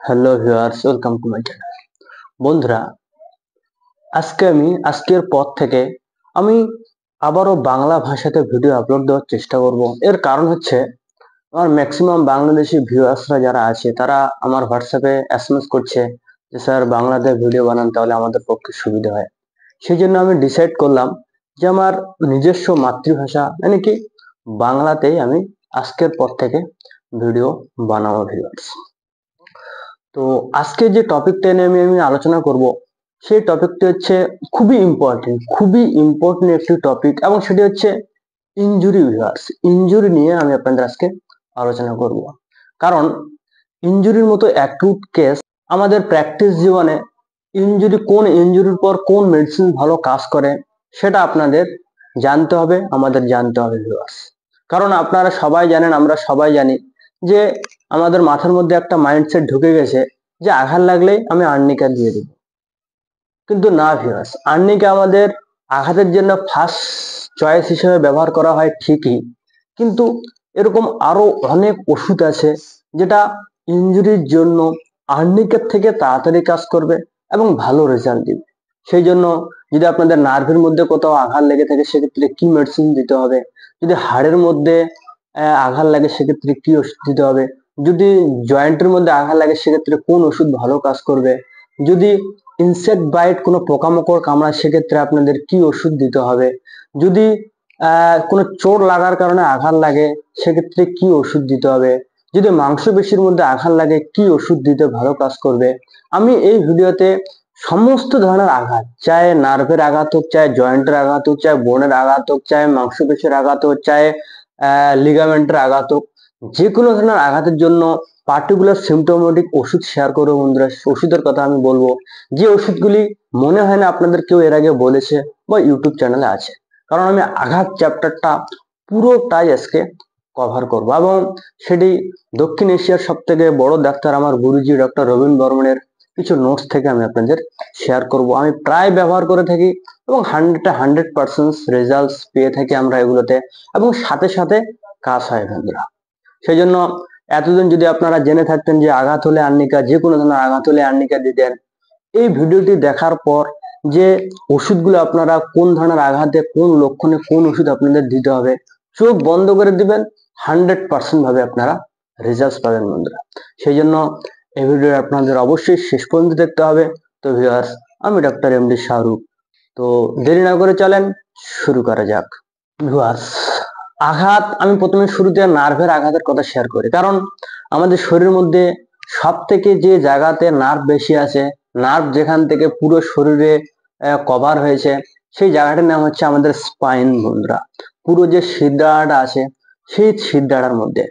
Hello viewers, welcome to my channel. বন্ধুরা, আজকের পর থেকে আমি আবারও বাংলা ভাষাতে ভিডিও আপলোড দেওয়ার চেষ্টা করব। এর কারণ হচ্ছে আমার ম্যাক্সিমাম বাংলাদেশি ভিউয়ার্সরা যারা আছে তারা আমার হোয়াটসঅ্যাপে এসএমএস করছে যে স্যার বাংলাতে ভিডিও বানান, তাহলে আমাদের পক্ষে সুবিধা হয়। সেই জন্য আমি ডিসাইড করলাম যে আমার নিজস্ব মাতৃভাষা মানে কি বাংলাতেই আমি আজকের পর থেকে ভিডিও বানাবো ভিউয়ার্স। তো আজকে যে টপিকটা নিয়ে আমি আলোচনা করব সেই টপিকটি হচ্ছে খুবই ইম্পর্টেন্ট একটি টপিক, এবং সেটি হচ্ছে ইনজুরি ভিউয়ার্স। ইনজুরি নিয়ে আমি আপনাদের আজকে আলোচনা করব, কারণ ইনজুরির মতো অ্যাকিউট কেস আমাদের প্র্যাকটিস জীবনে কোন ইনজুরির পর কোন মেডিসিন ভালো কাজ করে সেটা আপনাদের জানতে হবে, আমাদের জানতে হবে ভিউয়ার্স। কারণ আপনারা সবাই জানেন, আমরা সবাই জানি যে আমাদের মাথার মধ্যে একটা মাইন্ডসেট ঢুকে গেছে যে আঘাত লাগলেই আমি আর্নিকা দিয়ে দিব। কিন্তু না ভিউয়ার্স, আর্নিকা আমাদের আঘাতের জন্য ফার্স্ট চয়েস হিসেবে ব্যবহার করা হয় ঠিকই, কিন্তু এরকম আরো অনেক ওষুধ আছে যেটা ইনজুরির জন্য আর্নিকার থেকে তাড়াতাড়ি কাজ করবে এবং ভালো রেজাল্ট দিবে। সেই জন্য যদি আপনাদের নার্ভের মধ্যে কোথাও আঘাত লেগে থাকে সেক্ষেত্রে কি মেডিসিন দিতে হবে, যদি হাড়ের মধ্যে আঘাত লাগে সেক্ষেত্রে কি ওষুধ দিতে হবে, যদি জয়েন্টের মধ্যে আঘাত লাগে সেক্ষেত্রে কোন ওষুধ ভালো কাজ করবে, যদি ইনসেক্ট বাইট কোনো পোকামাকড় কামড়ায় সেক্ষেত্রে আপনাদের কি ওষুধ দিতে হবে, যদি কোনো চোট লাগার কারণে আঘাত লাগে সেক্ষেত্রে কি ওষুধ দিতে হবে, যদি মাংসপেশির মধ্যে আঘাত লাগে কি ওষুধ দিতে ভালো কাজ করবে। আমি এই ভিডিওতে সমস্ত ধরনের আঘাত, চাहे নার্ভের আঘাত হোক, চাहे জয়েন্টের আঘাত হোক, চাहे বোনের আঘাত হোক, চাहे মাংসপেশির আঘাত হোক, চাहे লিগামেন্টের আঘাত হোক, যে কোনো ধরনের আঘাতের জন্য পার্টিকুলার সিমটোমেটিক ওষুধ শেয়ার করবো বন্ধুরা। ওষুধের কথা আমি বলবো, যে ওষুধগুলি মনে হয় না আপনাদের কেউ এর আগে বলেছে বা ইউটিউব চ্যানেলে আছে। কারণ আমি আঘাত চ্যাপ্টারটা পুরোটাই আজকে কভার করবো, এবং সেটি দক্ষিণ এশিয়ার সব থেকে বড় ডাক্তার আমার গুরুজি ডক্টর রবীন বর্মনের কিছু নোটস থেকে আমি আপনাদের শেয়ার করব। আমি প্রায় ব্যবহার করে থাকি এবং 100% রেজাল্টস পেয়ে থাকি আমরা এগুলোতে, এবং সাথে সাথে কাজ হয় বন্ধুরা। সেই জন্য এতদিন যদি আপনারা জেনে থাকতেন যে আঘাত হলে আর্নিকা, যে কোনো ধরনের আঘাত হলে আর্নিকা দিতেন, এই ভিডিওটি দেখার পর যে ওষুধগুলো আপনারা কোন ধরনের আঘাতে কোন লক্ষণে কোন ওষুধ আপনাদের দিতে হবে চোখ বন্ধ করে দিবেন, 100% ভাবে আপনারা রেজাল্ট পাবেন বন্ধুরা। সেই জন্য এই ভিডিও আপনাদের অবশ্যই শেষ পর্যন্ত দেখতে হবে। তো ভিউয়ার্স, আমি ডক্টর এমডি শাহরুখ। তো দেরি না করে চলেন শুরু করা যাক। ভিউয়ার্স, আঘাত, আমি প্রথমে শুরুতে নার্ভের আঘাতের কথা শেয়ার করি, কারণ আমাদের শরীরের মধ্যে সব থেকে যে জায়গাতে নার্ভ বেশি আছে, নার্ভ যেখান থেকে পুরো শরীরে কভার হয়েছে, সেই জায়গাটার নাম হচ্ছে আমাদের স্পাইন বন্ধুরা। পুরো যে শিরদাঁড়াটা আছে সেই শিরদাঁড়ার মধ্যে,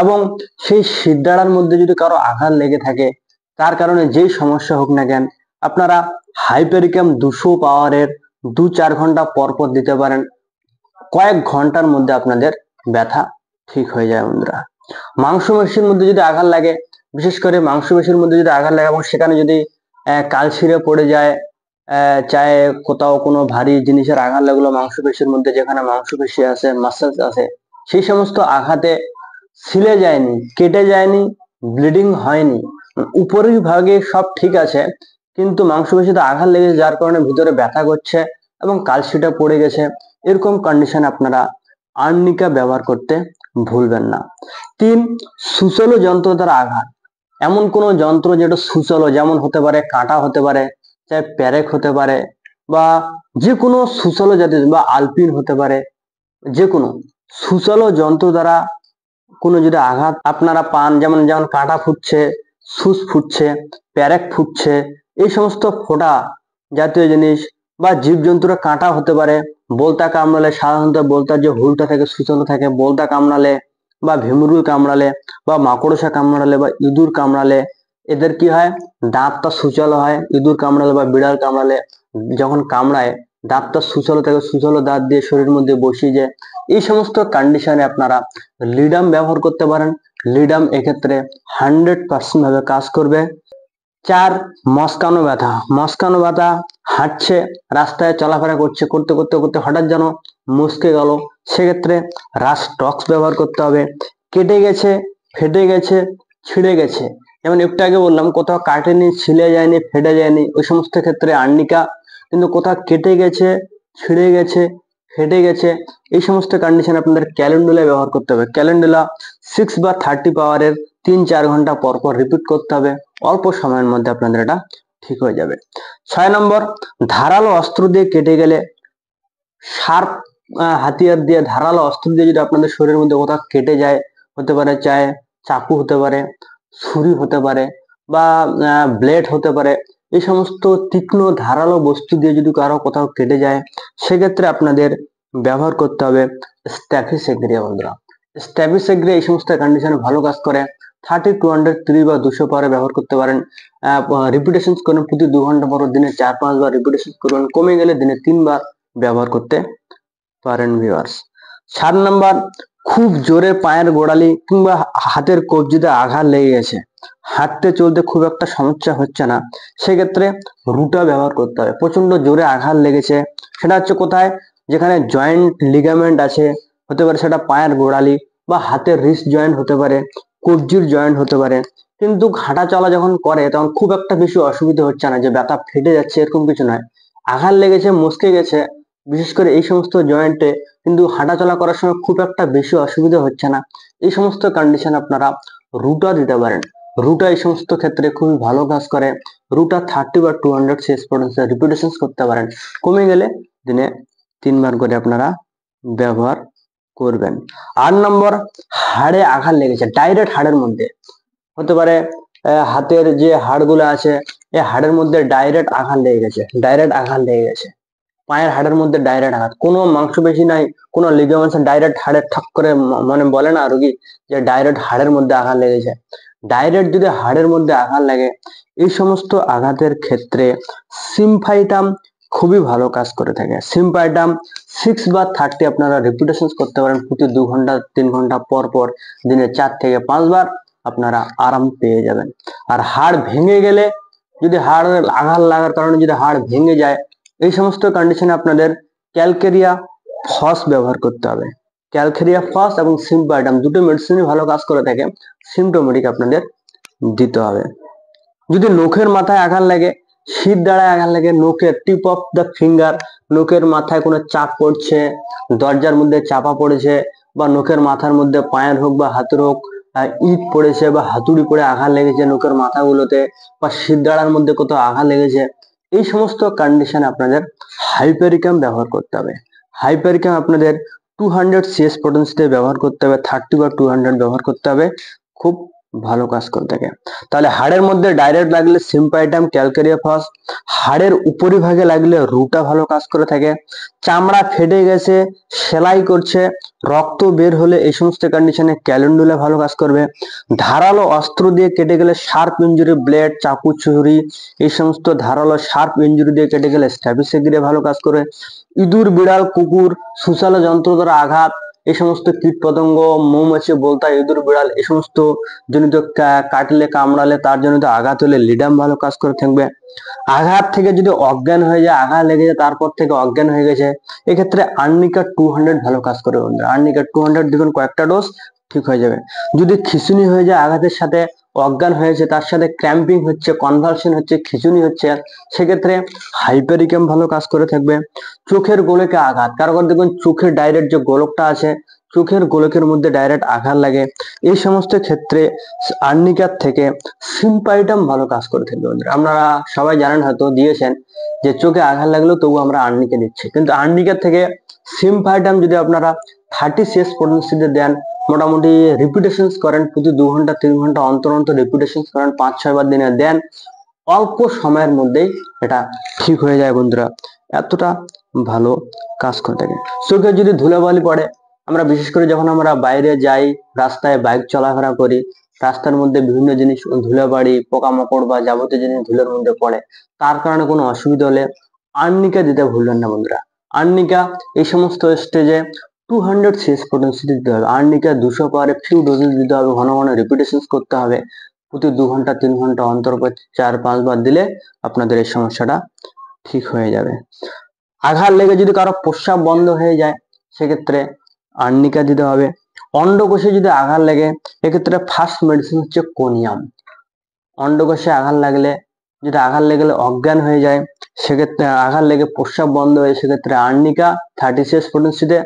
এবং সেই শিরদাঁড়ার মধ্যে যদি কারো আঘাত লেগে থাকে, তার কারণে যেই সমস্যা হোক না কেন, আপনারা হাইপেরিকাম 200 পাওয়ারের 2-4 ঘন্টা পর পর দিতে পারেন। কয়েক ঘন্টার মধ্যে আপনাদের ব্যথা ঠিক হয়ে যায় বন্ধুরা। মাংসপেশির মধ্যে যদি আঘাত লাগে, বিশেষ করে মাংসপেশির মধ্যে যদি আঘাত লাগে এবং সেখানে যদি কালছিঁড়ে পড়ে যায়, চাहे কোথাও কোনো ভারী জিনিসের আঘাত লাগলো মাংসপেশির মধ্যে, যেখানে মাংসপেশি আছে, মাসেলস আছে, সেই সমস্ত আঘাতে ছিলে যায়নি, কেটে যায়নি, ব্লিডিং হয়নি, উপরের ভাগে সব ঠিক আছে, কিন্তু মাংসপেশিতে আঘাত লেগেছে যার কারণে ভিতরে ব্যথা করছে এবং কালশিটা পড়ে গেছে, এরকম কন্ডিশন আপনারা আর্নিকা ব্যবহার করতে ভুলবেন না। 3, সুচলো যন্ত্র দ্বারা আঘাত। এমন কোন যন্ত্র যেটা সুচলো, যেমন হতে পারে কাঁটা, হতে পারে চাই প্যারেক, হতে পারে বা যে কোনো সুচলো জাতীয়, বা আলপিন হতে পারে, যে কোনো সুচলো যন্ত্র দ্বারা কোনো যদি আঘাত আপনারা পান, যেমন যেমন কাঁটা ফুটছে, সুচ ফুটছে, প্যারেক ফুটছে, এই সমস্ত ফোঁটা জাতীয় জিনিস, বা জীবজন্তুরা কাঁটা হতে পারে, বলতা কামড়ালে, সাধারণত বলতার যে হুলটা থাকে, সূচনা থাকে, বলতা কামড়ালে বা ভেমরুল কামড়ালে বা মাকড়সা কামড়ালে বা ইঁদুর কামড়ালে এদের কি হয়, দাঁতটা সূচালো হয়। ইঁদুর কামড়ালে বা বিড়াল কামড়ালে যখন কামড়ায় দাঁতটা সূচালো থাকে, সূচালো দাঁত দিয়ে শরীরের মধ্যে বসিয়ে যায়। এই সমস্ত কন্ডিশনে আপনারা লিডাম ব্যবহার করতে পারেন। লিডাম এক্ষেত্রে 100% ভাবে কাজ করবে। 4, মস্কানো ব্যথা। মস্কানো ব্যথা, হাঁটছে, রাস্তায় চলাফেরা করছে, করতে করতে করতে হঠাৎ যেন মুচকে গেল, সেক্ষেত্রে রাস্টক্স ব্যবহার করতে হবে। কেটে গেছে, ফেটে গেছে, ছিঁড়ে গেছে, যেমন একটু আগে বললাম কোথাও কাটেনি, ছিলে যায়নি, ফেটে যায়নি, ওই সমস্ত ক্ষেত্রে আর্নিকা। কিন্তু কোথাও কেটে গেছে, ছিঁড়ে গেছে, ফেটে গেছে, এই সমস্ত কন্ডিশন আপনাদের ক্যালেন্ডুলা ব্যবহার করতে হবে। ক্যালেন্ডুলা 6 বা 30 পাওয়ারের 3-4 ঘন্টা পর পর রিপিট করতে হবে, অল্প সময়ের মধ্যে আপনাদের এটা ঠিক হয়ে যাবে। 6 নম্বর, ধারালো অস্ত্র দিয়ে কেটে গেলে, শার্প হাতিয়ার দিয়ে, ধারালো অস্ত্র দিয়ে যদি আপনাদের শরীরের মধ্যে কোথাও কেটে যায়, হতে পারে চাहे চাকু হতে পারে, ছুরি হতে পারে, বা ব্লেড হতে পারে, এই সমস্ত তীক্ষ্ণ ধারালো বস্তু দিয়ে যদি কারো কোথাও কেটে যায়, সেক্ষেত্রে আপনাদের ব্যবহার করতে হবে স্ট্যাফিসেগ্রিয়া বন্ধুরা। স্ট্যাফিসেগ্রিয়া এই সমস্ত কন্ডিশনে ভালো কাজ করে। 30, 200, 3 বা 200 পাওয়ারে ব্যবহার করতে পারেন। রিপিটেশন করুন, প্রতি 2 ঘন্টা পর দিনে 4-5 বার রিপিটেশন করুন, কমে গেলে দিনে 3 বার ব্যবহার করতে পারেন ভিউয়ার্স। 7 নাম্বার, খুব জোরে পায়ের গোড়ালি কিংবা হাতের কবজিতে আঘাত লেগে গেছে, হাঁটতে চলতে খুব একটা সমস্যা হচ্ছে না, সেক্ষেত্রে রুটা ব্যবহার করতে হবে। প্রচন্ড জোরে আঘাত লেগেছে, সেটা হচ্ছে কোথায়, যেখানে জয়েন্ট লিগামেন্ট আছে, হতে পারে সেটা পায়ের গোড়ালি বা হাতের রিস্ট জয়েন্ট হতে পারে, কবজির জয়েন্ট হতে পারে, কিন্তু হাঁটা চলা যখন করে তখন খুব একটা বেশি অসুবিধা হচ্ছে না, যে ব্যথা ফেটে যাচ্ছে এরকম কিছু নয়। আঘাত লেগেছে, মচকে গেছে, বিশেষ করে এই সমস্ত জয়েন্টে, কিন্তু হাঁটাচলা করার সময় খুব একটা বেশি অসুবিধা হচ্ছে না। এই সমস্ত কন্ডিশন আপনারা রুটা দিতে পারেন। রুটা এই সমস্ত ক্ষেত্রে খুবই ভালো কাজ করে। রুটা 30 বা 200 সিএস পর্যন্ত রিপিটেশন করতে পারেন, কমে গেলে দিনে 3 বার করে আপনারা ব্যবহার করবেন। 8 নম্বর, হাড়ে আঘাত লেগেছে, ডাইরেক্ট হাড়ের মধ্যে, হতে পারে হাতের যে হাড়গুলো আছে, এই হাড়ের মধ্যে ডাইরেক্ট আঘাত লেগে গেছে, ডাইরেক্ট আঘাত লেগে গেছে, পায়ের হাড়ের মধ্যে ডাইরেক্ট আঘাত, কোনো মাংসপেশি নাই, কোনো লিগামেন্টস, ডাইরেক্ট হাড়ের ঠাক করে, মানে বলে না রোগী যে ডাইরেক্ট হাড়ের মধ্যে আঘাত লেগেছে, ডাইরেক্ট যদি হাড়ের মধ্যে আঘাত লাগে, এই সমস্ত আঘাতের ক্ষেত্রে সিম্ফাইটাম খুবই ভালো কাজ করে থাকে। সিম্ফাইটাম 6 বা 30 আপনারা রিপিটেশন করতে পারেন, প্রতি 2 ঘন্টা 3 ঘন্টা পর পর দিনে 4 থেকে 5 বার আপনারা আরাম পেয়ে যাবেন। আর হাড় ভেঙে গেলে, যদি হাড় আঘাত লাগার কারণে যদি হাড় ভেঙে যায়, এই সমস্ত কন্ডিশনে আপনাদের ক্যালকেরিয়া ফস ব্যবহার করতে হবে। ক্যালকেরিয়া ফস এবং সিম্পাইটাম দুটো মেডিসিনই ভালো কাজ করে থাকে, সিমটোমেটিক আপনাদের দিতে হবে। যদি নখের মাথায় আঘাত লাগে, শীত দ্বারায় আঘাত লাগে, নখের টিপ অফ দ্য ফিঙ্গার, নখের মাথায় কোনো চাপ পড়ছে, দরজার মধ্যে চাপা পড়েছে, বা নখের মাথার মধ্যে পায়ের হোক বা হাতের হোক ইট পড়েছে বা হাতুড়ি পড়ে আঘাত লেগেছে নখের মাথাগুলোতে, বা শীত দ্বারার মধ্যে কোথাও আঘাত লেগেছে, এই সমস্ত কন্ডিশনে আপনাদের হাইপারিকাম ব্যবহার করতে হবে। হাইপারিকাম আপনাদের 200 সিএস পটেন্সিতে ব্যবহার করতে হবে, 30 বা 200 ব্যবহার করতে হবে, খুব ভালো কাজ করে থাকে। তাহলে হাড়ের মধ্যে ডাইরেক্ট লাগলে সিম্পাইটাম, ক্যালকেরিয়া ফস, হাড়ের উপরিভাগে লাগলে রুটা ভালো কাজ করে থাকে, চামড়া ফেটে গেছে, সেলাই করছে, রক্ত বের হলে এই সমস্ত কন্ডিশনে ক্যালেন্ডুলা ভালো কাজ করবে। ধারালো অস্ত্র দিয়ে কেটে গেলে, শার্প ইঞ্জুরি, ব্লেড, চাকু, ছুরি, এই সমস্ত ধারালো শার্প ইঞ্জুরি দিয়ে কেটে গেলে স্ট্যাফিসেগ্রিয়া ভালো কাজ করে। ইঁদুর, বিড়াল, কুকুর, সুসালো যন্ত্র দ্বারা আঘাত, এই সমস্ত কীট পতঙ্গ, মৌমাছি, বোলতা, ইঁদুর, বিড়াল, এই সমস্ত জনিত কাটলে, কামড়ালে, তার জনিত আঘাত হলে লিডাম ভালো কাজ করে থাকবে। আঘাত থেকে যদি অজ্ঞান হয়ে যায়, আঘাত লেগে যায় তারপর থেকে অজ্ঞান হয়ে গেছে, এক্ষেত্রে আর্নিকা 200 ভালো কাজ করে বন্ধুরা। আর্নিকা 200 দিবেন, কয়েকটা ডোজ, ঠিক হয়ে যাবে। যদি খিঁচুনি হয়ে যায়, আঘাতের সাথে অজ্ঞান হয়েছে, তার সাথে ক্র্যাম্পিং হচ্ছে, কনভালশন হচ্ছে, খিঁচুনি হচ্ছে, সেক্ষেত্রে হাইপারিকাম ভালো কাজ করে থাকবে। চোখের গোলকে আঘাত, কারণ দেখবেন চোখের ডাইরেক্ট যে গোলকটা আছে, চোখের গোলকের মধ্যে ডাইরেক্ট আঘাত লাগে, এই সমস্ত ক্ষেত্রে আর্নিকার থেকে সিম্পাইটাম ভালো কাজ করে থাকবে বন্ধুরা। আপনারা সবাই জানেন, হয়তো দিয়েছেন, যে চোখে আঘাত লাগলেও তবু আমরা আর্নিকা দিচ্ছি, কিন্তু আর্নিকার থেকে সিম্পাইটাম যদি আপনারা 30 সিএস পটেন্সিতে দেন, মোটামুটি রিপিটেশন করেন, প্রতি 2 ঘন্টা 3 ঘন্টা অন্তর অন্তর রিপিটেশন করেন, 5-6 বার দিনে দেন, অল্প সময়ের মধ্যেই এটা ঠিক হয়ে যায় বন্ধুরা। এতটা ভালো কাজ করে থাকে। চোখে যদি ধুলাবালি পড়ে, আমরা বিশেষ করে যখন আমরা বাইরে যাই, রাস্তায় বাইক চলাফেরা করি, রাস্তার মধ্যে বিভিন্ন জিনিস ধুলাবাড়ি, পোকামাকড় বা যাবতীয় জিনিস ধুলোর মধ্যে পড়ে, তার কারণে কোনো অসুবিধা হলে আর্নিকা দিতে ভুলবেন না বন্ধুরা। আর্নিকা এই সমস্ত স্টেজে 200 সিএস পটেন্সিটি দিতে হবে। আর্নিকা 200 পাওয়ারে ফিউ ডোজেস দিতে হবে, ঘন ঘন রিপিটেশন করতে হবে, প্রতি 2 ঘন্টা 3 ঘন্টা অন্তর 4-5 বার দিলে আপনাদের এই সমস্যাটা ঠিক হয়ে যাবে। আঘাত লেগে যদি কারো প্রস্রাব বন্ধ হয়ে যায়, সেক্ষেত্রে আর্নিকা দিতে হবে। অন্ডকোষে যদি আঘাত লেগে, এক্ষেত্রে ফার্স্ট মেডিসিন হচ্ছে কোনিয়াম। অন্ডকোষে আঘাত লাগলে, যদি আঘাত লেগে অজ্ঞান হয়ে যায়, সেক্ষেত্রে আঘাত লেগে প্রস্রাব বন্ধ হয়ে, সেক্ষেত্রে আর্নিকা 36 পটেন্সিতে।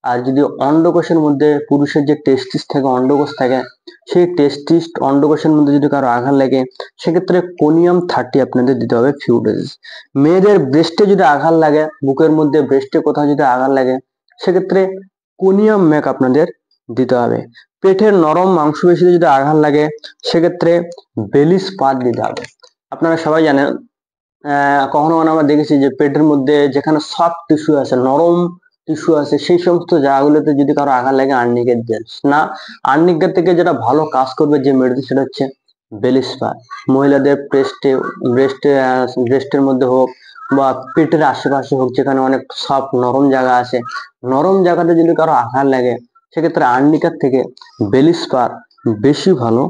আর যদি অন্ডকোষের মধ্যে পুরুষের যে টেস্টিস থাকে, অন্ডকোষ থাকে, সেই টেস্টিস অন্ডকোষের মধ্যে যদি কারো আঘাত লাগে, সেক্ষেত্রে কোনিয়াম 30 আপনাদের দিতে হবে ফিউ ডেজ। মেয়েদের ব্রেস্টে যদি আঘাত লাগে, বুকের মধ্যে ব্রেস্টে কোথাও যদি আঘাত লাগে, সেক্ষেত্রে কোনিয়াম ম্যাক আপনাদের দিতে হবে। পেটের নরম মাংসপেশিতে যদি আঘাত লাগে, সেক্ষেত্রে বেলিস পাত দিতে হবে। আপনারা সবাই জানেন, কখনো কখনো আমরা দেখেছি যে পেটের মধ্যে যেখানে সফট টিস্যু আছে, নরম টিস্যু আছে, সেই সমস্ত জায়গাগুলোতে যদি কারো আঘাত লাগে আর্নিকেট দেন না। আর্নিকেট থেকে যেটা ভালো কাজ করবে যে মেডিসিন, সেটা হচ্ছে বেলিস্পার। মহিলাদের ব্রেস্টের মধ্যে হোক বা পেটের আশেপাশে হোক, যেখানে অনেক সফট নরম জায়গা আছে, নরম জায়গাতে যদি কারো আঘাত লাগে, সেক্ষেত্রে আর্নিকার থেকে বেলিস্পার বেশি ভালো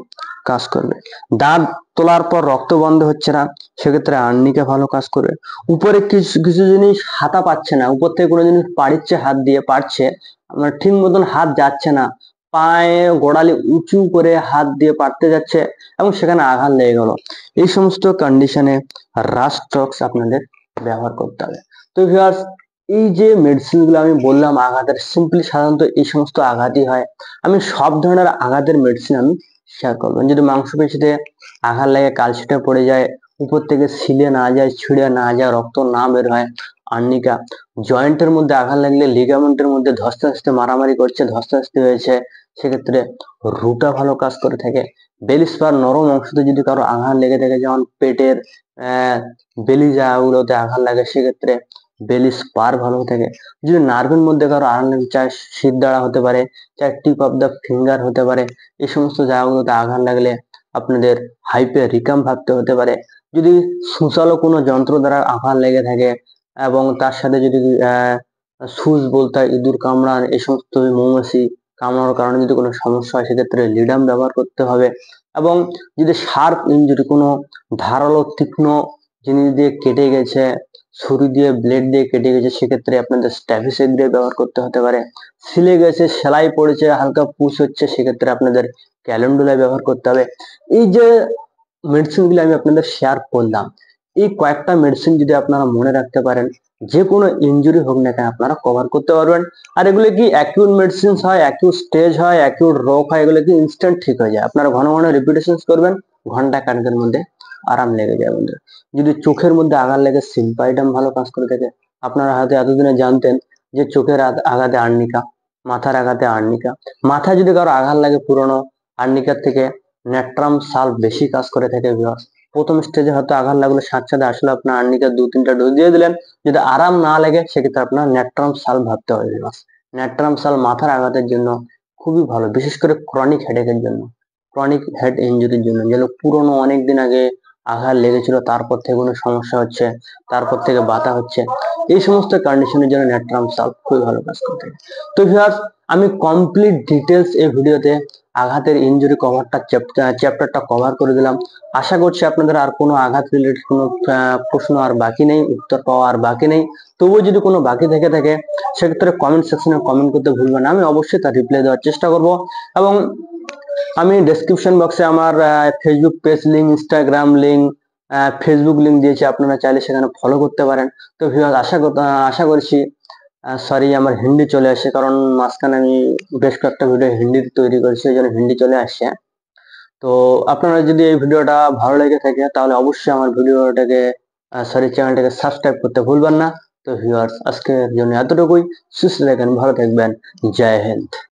কাজ করবে। দাঁত তোলার পর রক্ত বন্ধ হচ্ছে না, সেক্ষেত্রে আর্নিকা ভালো কাজ করবে। উপরে কিছু কিছু জিনিস হাতা পাচ্ছে না, উপর থেকে কোনো জিনিস পাড়ছে, হাত দিয়ে পারছে, আমার ঠিক মতন হাত যাচ্ছে না, পায়ে গোড়ালি উঁচু করে হাত দিয়ে পারতে যাচ্ছে এবং সেখানে আঘাত লেগে গেল, এই সমস্ত কন্ডিশনে রাস্টক্স আপনাদের ব্যবহার করতে হবে। তো ভিউয়ার্স, এই যে মেডিসিন গুলো আমি বললাম আঘাতের, সিম্পলি সাধারণত এই সমস্ত আঘাতই হয়। আমি সব ধরনের আঘাতের মেডিসিন আমি শেয়ার করবো। যদি মাংসপেশিতে আঘাত লেগে কালশিটে পড়ে যায়, উপর থেকে ছিলে না যায়, ছিঁড়ে না যায়, রক্ত না বের হয়, আর্নিকা। জয়েন্টের মধ্যে আঘাত লাগলে, লিগামেন্টের মধ্যে ধস্তে ধস্তে মারামারি করছে, ধস্তে ধস্তে হয়েছে, সেক্ষেত্রে রুটা ভালো কাজ করে থাকে। বেলিস্পার নরম অংশতে যদি কারো আঘাত লেগে থাকে, যেমন পেটের বেলি জায়গাগুলোতে আঘাত লাগে, সেক্ষেত্রে বেলিস্পার ভালো থাকে। যদি নার্ভের মধ্যে কারো আঘাত লাগে, চাहे শির দ্বারা হতে পারে, চাहे টিপ অফ দ্য ফিঙ্গার হতে পারে, এই সমস্ত জায়গাগুলোতে আঘাত লাগলে আপনাদের হাইপেরিকাম ভাবতে হতে পারে। যদি সূচালো কোনো যন্ত্র দ্বারা আঘাত লেগে থাকে এবং তার সাথে যদি সুচ বলতে হয়, ইঁদুর কামড়ান, এই সমস্ত মৌমাছি কামড়ানোর কারণে যদি কোনো সমস্যা হয়, সেক্ষেত্রে লিডাম ব্যবহার করতে হবে। এবং যদি শার্প ইনজুরি, কোনো ধারালো তীক্ষ্ণ জিনিস দিয়ে কেটে গেছে, ছুরি দিয়ে ব্লেড দিয়ে কেটে গেছে, সেক্ষেত্রে আপনাদের স্ট্যাভিসাইড দিয়ে ব্যবহার করতে হতে পারে। ছিলে গেছে, সেলাই পড়েছে, হালকা পুষ হচ্ছে, সেক্ষেত্রে আপনাদের ক্যালেন্ডুলা ব্যবহার করতে হবে। এই যে মেডিসিন গুলো আমি আপনাদের শেয়ার করলাম, এই কয়েকটা মেডিসিন যদি আপনারা মনে রাখতে পারেন, যে কোনো ইনজুরি হোক না কেন আপনারা কভার করতে পারবেন। আর এগুলো কি অ্যাকিউট মেডিসিন হয়, অ্যাকিউট স্টেজ হয়, অ্যাকিউট রোগ হয়, এগুলো কি ইনস্ট্যান্ট ঠিক হয়ে যায়। আপনারা ঘন ঘন রিপিটেশন করবেন, ঘন্টা কানেকের মধ্যে আরাম লেগে যায় বন্ধু। যদি চোখের মধ্যে আঘাত লেগে, সিম্পাইডাম ভালো কাজ করে থাকে। আপনারা হয়তো এতদিনে জানতেন যে চোখের আঘাতে আর্নিকা, মাথার আঘাতে আর্নিকা। মাথায় যদি কারো আঘাত লাগে পুরনো, আর্নিকার থেকে ন্যাট্রাম সালভ বেশি কাজ করে থাকে ভিউয়ার্স। প্রথম স্টেজে হয়তো আঘাত লাগলো, সাথে আসলে আপনার আর্নিকার 2-3টা ডোজ দিয়ে দিলেন, যদি আরাম না লাগে, সেক্ষেত্রে আপনার ন্যাট্রাম সালভ ভাবতে হবে ভিউয়ার্স। ন্যাট্রাম সালভ মাথার আঘাতের জন্য খুবই ভালো, বিশেষ করে ক্রনিক হেডেকের জন্য, ক্রনিক হেড ইনজুরির জন্য, যেগুলো পুরনো অনেকদিন আগে আঘাত লেগেছিল, তারপর থেকে কোনো সমস্যা হচ্ছে, তারপর থেকে ব্যথা হচ্ছে, এই সমস্ত কন্ডিশনের জন্য ন্যাট্রাম সালভ খুবই ভালো কাজ করতে থাকে। তো ভিউয়ার্স, আমি কমপ্লিট ডিটেলস এই ভিডিওতে আঘাতের ইনজুরি কভারটা চ্যাপ্টারটা কভার করে দিলাম। আশা করছি আপনাদের আর কোনো আঘাত রিলেটেড কোনো প্রশ্ন আর বাকি নেই, উত্তর পাওয়া আর বাকি নেই। তবুও যদি কোনো বাকি থেকে থাকে, সেক্ষেত্রে কমেন্ট সেকশনে কমেন্ট করতে ভুলবেন না, আমি অবশ্যই তার রিপ্লাই দেওয়ার চেষ্টা করব। এবং আমি ডেসক্রিপশন বক্সে আমার Facebook page link, Instagram link, Facebook link দিয়েছি, আপনারা চাইলে সেখানে ফলো করতে পারেন। তো ভিউয়ার্স, আশা করছি, সরি আমার হিন্দি চলে আসে, কারণ মাঝখানে আমি বেশ কয়েকটা ভিডিও হিন্দিতে তৈরি করেছি, এই জন্য হিন্দি চলে আসছে। তো আপনারা যদি এই ভিডিওটা ভালো লেগে থাকে, তাহলে অবশ্যই আমার ভিডিওটাকে চ্যানেলটাকে সাবস্ক্রাইব করতে ভুলবেন না। তো ভিউয়ার্স, আজকের জন্য এতটুকুই। সুস্থ থাকবেন, ভালো থাকবেন, জয় হিন্দ।